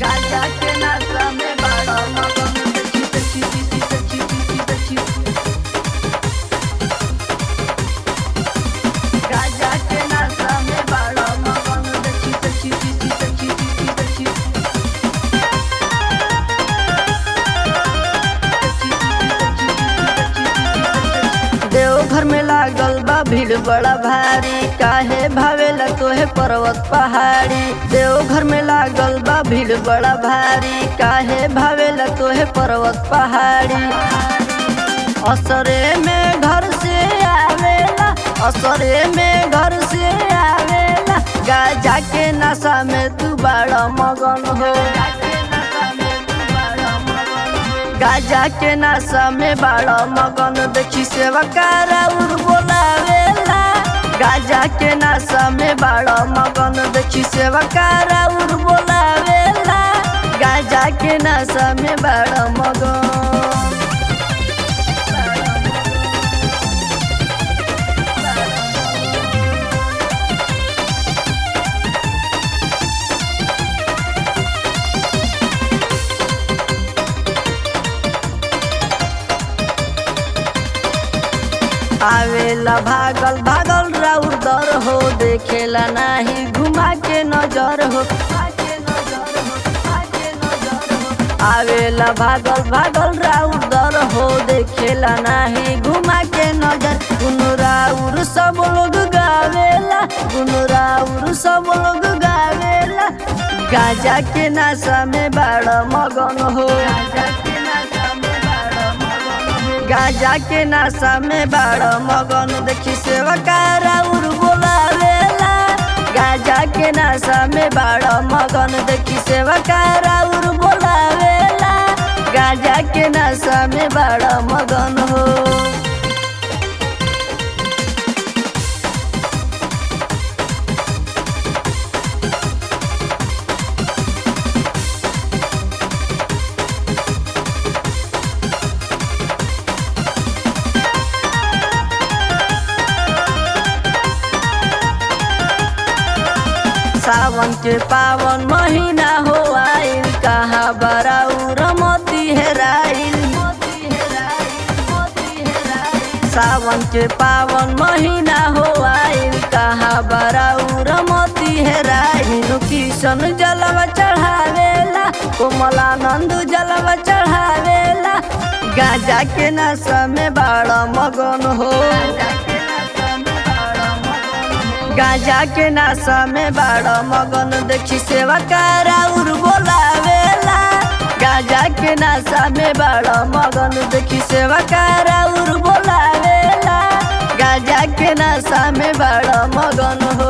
गांजा के नशा में बड़ा मगन देखी देखी देखी देखी देखी गांजा के नशा में बड़ा मगन देखी देखी देखी देखी देवघर में लागल बा भीड़ बड़ा भारी, काहे भावेला तोहे पर्वत पहाड़ी। देवघर में लागल बा भीड़ बड़ा भारी, काहे भावेला तोहे पर्वत पहाड़ी। असरे में घर से आवेला, असरे में घर से आवेला, गांजा के नशा में तू बड़ा मगन हो। गांजा के नशा में बड़ा मगन देखी सेवकारा उर बोलावेला। गांजा के नशा में बड़ा मगन देखी सेवकारा उर बोलावेला। गांजा के नशा में बड़ा मगन आवेला भागल भागल राउर दर हो, देखेला नाही घुमा के नजर हो। आवेला भागल भागल राउर दर हो, देखेला नाही घुमा के नजर। गुनराउर सब लोग गावेला, गुनराउर सब लोग गावेला। गांजा के नशा में बड़ा मगन हो। गांजा के नशा में बड़ा मगन देखी सेवकारा उर बोलावेला। गांजा के नशा में बड़ा मगन देखी सेवकारा उर बोलावेला। गांजा के नशा में बड़ा मगन हो। सावन के पावन महीना हो आइल, कहाँ बराउर मोती हेराइल। सावन के पावन महीना हो आइल, कहाँ बराउर मोती हेराइल। मीनू किशन जलवा चढ़ावेला, कोमलानंद जलवा चढ़ावेला। गांजा के नशा में बड़ा मगन हो। गांजा के नशा में बड़ा मगन देखी सेवकारा उर बोलावेला। गांजा के नशा में बड़ा मगन देखी सेवकारा उर बोलावेला। गांजा के नशा में बड़ा मगन हो।